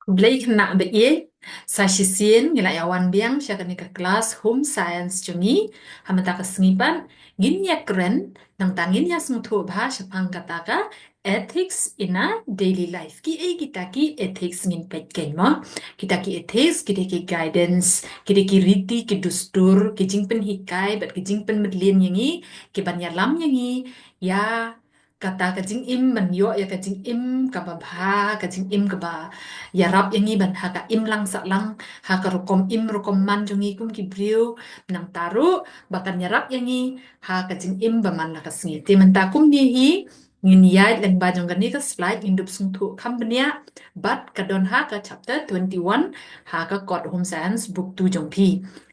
Blake nak be sa shisien ngila yawan biang siya kani ka kelas home science jungi hamata ka sengipan gin ya keren nang tangin ya smutu bha syapang kata ka ethics in a daily life kita ki ethics ngin pet ken mo kita ki ethics kita ki guidance kita ki riti ki dustur ki jingpen hikai bat ki jingpen medlin yangi ki banya lam yangi ya kata ka jing im man yo ya ka jing im ka ba bha ka jing im ka ba ya rap yang iban haka im lang sa lang haka rukom im rukom man jungi kum ki briu nang taru bahkan ya rap yang i haka jing im baman la kasngi te mentakum ni hi ngin yai leng ba jong gani ka slide indup sung thu kam bania but kadon haka chapter 21 haka kot home science book 2 jong pi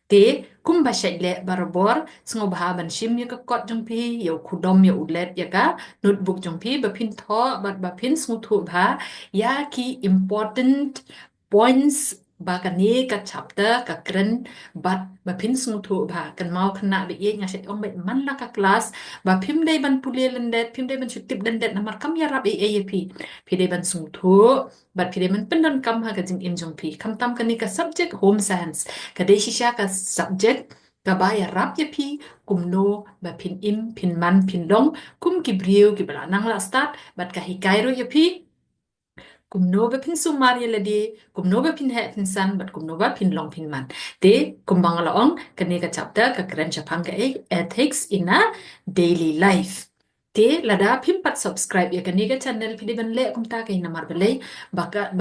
te kum ba shai le barabor sngo ba ban shim ya ka kot jong pi yo khudom ya ulet ya ka notebook jong pi ba phin tho ba phin sung thu ba ya ki important points ba ka ni ka chapter ka kren bat ba phin sung thu ba kan mau khna be ye nga set ong be man la ka class ba phim dei ban pule lendet phim dei ban chutip lendet namar kam ya rab e phi dei ban sung thu bat phi dei man pendon kam ha ka jing im jong phi kam tam ka ni ka subject home science ka dei shisha ka subject ka ba ya rab ya phi kum no ba phin im phin man phin long kum ki briu ki bala nang la start bat ka hikai ro ya phi kum no ba phin sumar yela de kum no ba phin he phin san but kum no ba phin long phin man te kum bang la ong kani ka chapter ka kren chapang ka ethics in a daily life te lada phin pat subscribe ya kani ka channel phi de ban le kum ta kai namar belai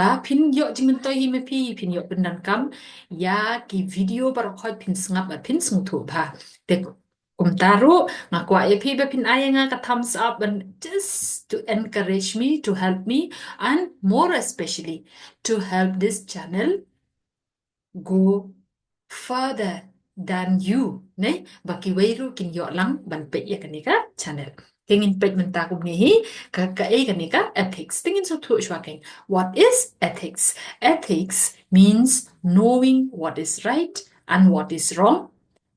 ba phin yo jimin to hi me phin yo pendan kam ya ki video bar khoi phin sngap ba phin sung thu ba te kum taru ngakwa ya phi ba phin aya nga ka thumbs up and just to encourage me to help me and more especially to help this channel go further than you ne baki weiru kin yo lang ban pe ya kanika channel kengin pet menta kum ni hi ka e kanika ethics tingin so thu shwaking what is ethics ethics means knowing what is right and what is wrong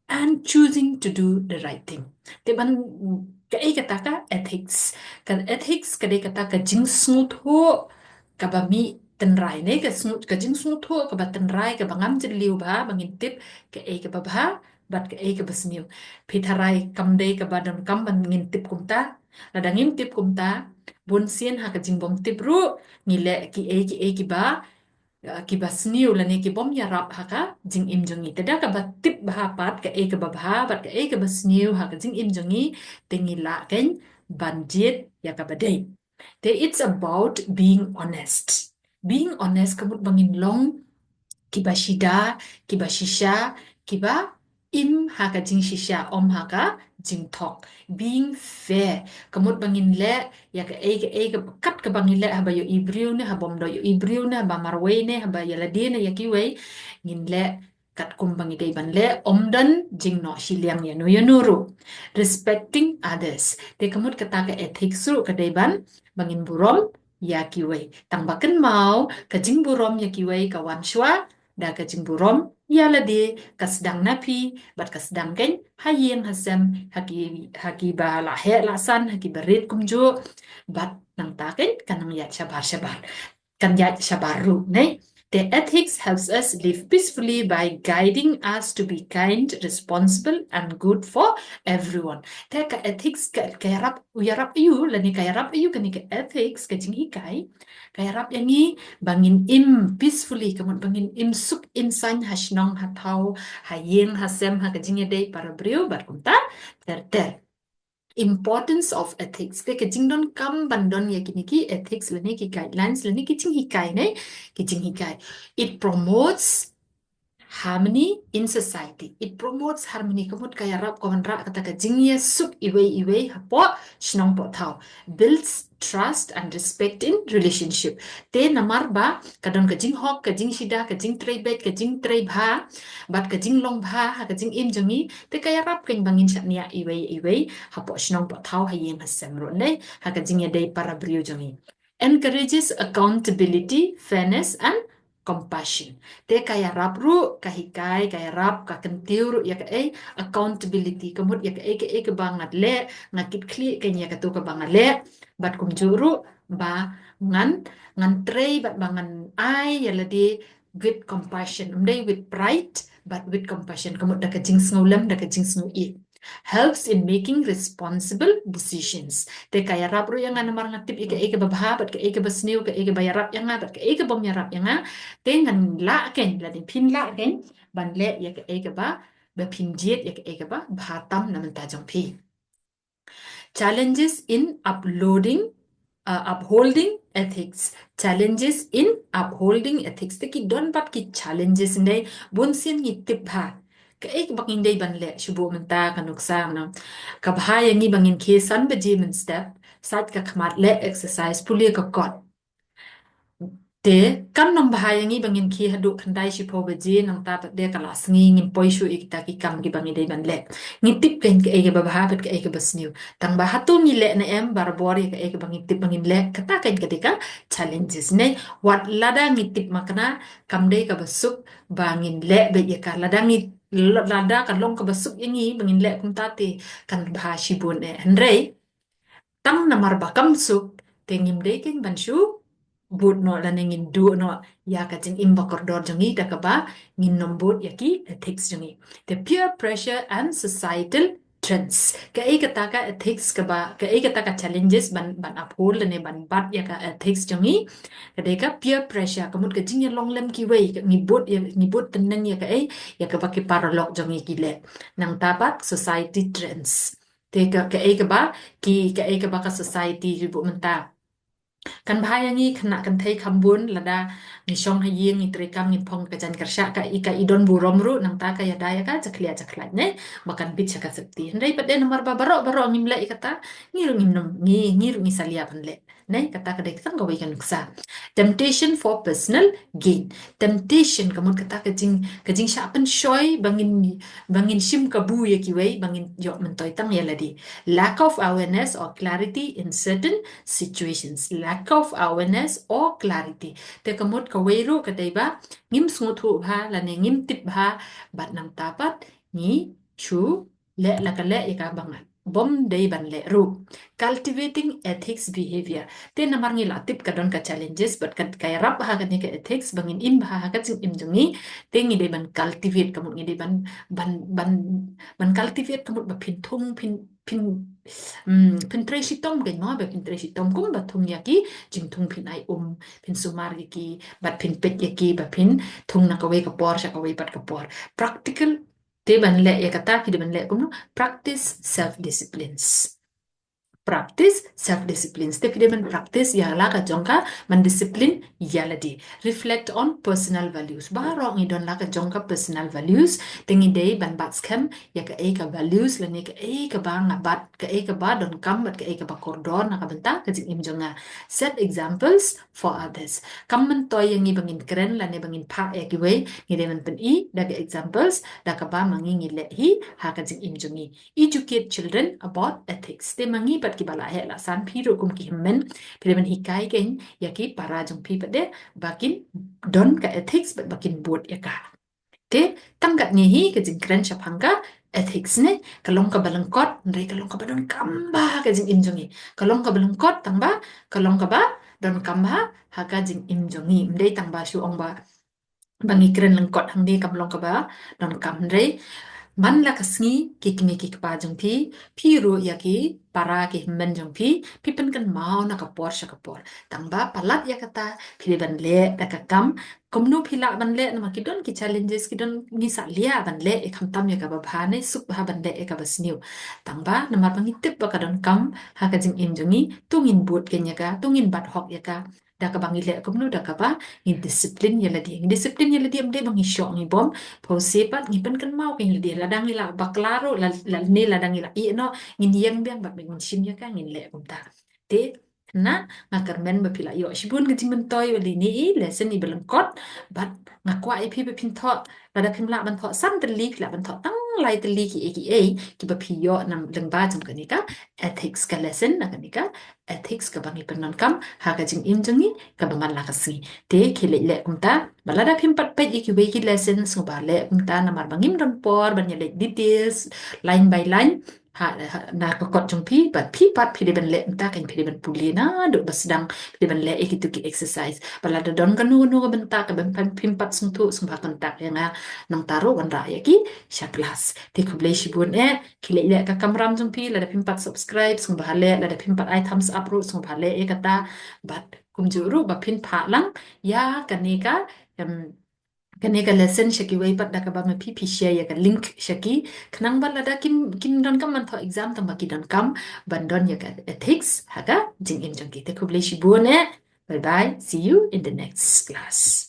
and choosing to do the right thing te ban ka e kata ka ethics kan ethics ka de kata ka jing su tho ka ba mi ten rai ne ka jing su tho ka ba ten rai ka ba ngam jin liu ba bangin tip ka e ka ba ba bat ka e ka ba sniu pitharai kam de ka ba dan kam ban ngin tip kum ta la dangin tip kum ta bun sien ha ka jing bom tip ru ngile ki ba ki ba sniu la ne ki bom ya rap ha ka jing im jongi tada ka ba tip ba pat ka e ka ba bat ka e ka ba sniu ha ka jing im jongi tengi la ken banjit ya ka ba dei te it's about being honest being honest kamut bangin long kiba shida kiba shisha kiba im ha ka jing shisha om ha ka jing thok being fair kamut bangin le ya ka kat ka bangin le ha ba yo ibriu ne ha bom do yo ibriu ne ba marwe ne ha ba ya la de ne ya ki we ngin le kat kum bangi dei ban le om dan jing no shiliang ya no yo nuru respecting others te kamut kata ka ethics ru ka dei ban bangin burom ya ki we tang baken mau ka jing burom ya ki we ka wan shwa da ka jing burom ya la de ka sedang napi bat ka sedang ken hayen hasem haki ba la he la san haki berit kumju bat nang ta ken kanang ya shabar kan ya shabaru ne the ethics helps us live peacefully by guiding us to be kind, responsible, and good for everyone. Te ka ethics ka yarap uyarap iyu lani ka yarap iyu kani ka ethics ka jing hikai ka yarap yangi bangin im peacefully kamun bangin im suk insan hashnong hatau hayeng hasem ha ka jing dei para brio bar kumta ter importance of ethics te ke jingdon kam bandon ya kini ki ethics lani ki guidelines lani ki jing hikai ne ki jing hikai it promotes harmony in society it promotes harmony kamut kaya rap komandra kata ka jingye suk iwe hapo shnong po thau builds trust and respect in relationship te namar ba kadon ka jing hok ka jing shida ka jing trei bet ka jing trei bha bat ka jing long bha ha ka jing im jongi te kaya rap keng bangin chatnia iwe hapo shnong po thau ha yeng hasem ro ne ha ka jing ya dei para brio jongi encourages accountability fairness and compassion. Te kaya rap ru kahikai kaya rap ka kentiu ru ya ka accountability kemut ya ka bangat le ngakit kli kenya ka tu ka bangat le bat kum juru ba ngan ngan trei bat bangan ai ya ladi with compassion umdai with pride but with compassion kemut da ka jing sngulam da ka jing sngu i helps in making responsible decisions. Te kaya rap ru yang ana mar ngatip ika babahabat ka ika basniu ka ika bayarap yang nga ka ika bom yarap yang nga te ngan la ken la din pin la ken ban le ya ka ika ba pin jiet ya ka ika ba bhatam naman tajong pi. Challenges in upholding ethics. Challenges in upholding ethics. Te ki don pat ki challenges ndai bun sin ni tip ha. Ka ek bangin day ban le shubu menta kanuksang na. Kabhaya ngi bangin ke san baji min step sat ka khamat le exercise puli ka kot. Te kan nom bahaya ngi bangin ki hadu khandai shi po baji nang ta de kalas ngi ngin poishu ikta ki kam ki bangin day ban le. Ngi tip ken ke ege babahabat ke ege basniu. Tang bahatu ngi le na em barbori ke ege bangin tip bangin le kata ken ketika challenges ne wat lada ngi tip makna kam day ka basuk bangin le be ye ka lada ngi lada kan long ka basuk yangi bangin le kum tate kan bahashi bun e hendrei tang namar bakam suk tengim day ken banshu but no la ngin du no ya ka jing imba kordor jongi da ka ba ngin nombut ya ki ethics jongi the peer pressure and societal trends ka e ka ta ka ethics ka ba ka e ka ta ka challenges ban uphold ne ban bat ya ka ethics jongi ka de ka peer pressure ka mut ka jing ya long lem ki wei ka ngi but teneng ya ka ya ka ba ki paralog jongi ki le nang tapat society trends te ka e ka ba ki ka e ka ba ka society ribu menta kan bahaya ngi kena kan thai khambun lada ni shong ha yeng ni trekam ni phong ka jan karsha ka ika idon burom ru nang ta ka ya daya ka chakla ne makan bit chaka sakti ndai pade nomor ba baro ngim le ikata ngiru ngim nom ngiru ngi salia pan le ne kata ka dek sang gawi kan ksa temptation for personal gain temptation kamun kata ka jing sha pen shoy bangin shim ka bu ye ki wei bangin yo men toy tang ya ladi lack of awareness or clarity in certain situations lack of awareness or clarity te kamot ka weiru ka deiba ngim sngu bha la ne ngim tip bha bat nang tapat ni chu le la ka le ka bangal bom dei ban le ru cultivating ethics behavior te namar ngi la tip ka don ka challenges but ka kaya rap ha ka ni ka ethics bangin im bha ha ka ching im jungi te ngi dei ban cultivate kamot ngi dei ban ban ban cultivate kamot ba phin thung phin pin si tom cái nó về pin si tom cũng bật thùng nhà ký chừng thùng pin ai pin sumar kí bật pin pet kí bật pin thùng nak away kapor sa away pat kapor practical te ban le ya kata ki ban le cũng practice self disciplines practice self discipline step man practice ya la ka jongka man discipline ya ladi reflect on personal values baro ngi don la ka jongka personal values tengi dei ban bat scam ya ka e ka values la ne ka e ka ba nga bat ka e ka ba don kam bat ka e ka ba kordon na ka benta ka jing im jonga set examples for others kam man toy yang ngi bangin keren la ne bangin pha e ki we ngi de man pen i da ka examples da ka ba mangi ngi le hi ha ka jing im jongi educate children about ethics te mangi pat ki bala he la san phi ro kum ki himmen phi ben hikai ken ya ki para jong phi pade bakin don ka ethics but bakin board ya ka te tanggat ni hi ke jing kren chapanga ethics ne kalong ka balangkot ndai kalong ka badon kamba ka jing im jongi kalong ka balangkot tangba kalong ka ba don kamba ha ka jing im jongi ndai tangba shu ong ba bangi kren lengkot hang ni kam long ka ba don kam ndai man la kasngi kikini kikpa jong pi ru ya ki para ki himmen jong pi pen kan mau na kapor sha kapor tangba palat ya kata pi ban le da ka kam komnu phila ban le na ki don ki challenges ki don ni sa lia ban le e kham tam ya ka ba bhane sup ha ban le e ka basniu tangba na mar bangi tip ba ka don kam ha ka jing in jongi tungin but ken ya ka tungin bat hok ya ka da ka bangi le komnu da ka ba in discipline ya la di discipline ya la di am de bangi syok ni bom Pausepat ngipan kan mau kain dia ladang ila baklaro la ne ladang ila i no ngin yang biang bat ngin sim ya kan ngin le kum ta te na ngakar men ba pila yo shibun ke jimen toy wali ni i lesson i belengkot bat ngakwa i pi be pin tho lada pin la ban tho sam teli pila ban tho tang lai teli ki bapiyo nam lengba jang kanika ethics ka lesson na kanika ethics ka bangi penon kam ha ka jing in jangi ka bangan la kasi te khile le kumta balada phim pat pe ki we ki lesson su ba le kumta na mar bangim don por ban le details line by line na ko kot jong pi pat pi de ben le kumta kan pi de ben puli na do basdang pi de ben le ki tu ki exercise balada don kan nu ka benta ka ben phim pat sung tu sung ba kontak yang nang taruh wan raya ki sya kelas te kublai shibun kile ile ka kamram jumpi lada pimpat subscribe sung bahale lada pimpat I thumbs up ru sung bahale kata bat kumjuru bapin phalang ya kaneka em kaneka lesson shaki wai pat da ka ba me pi share ya ka link shaki khnang ban lada kim don kam man tho exam tam baki don kam ban don ya ka ethics haga jing im jong ki te kublai shibun bye bye see you in the next class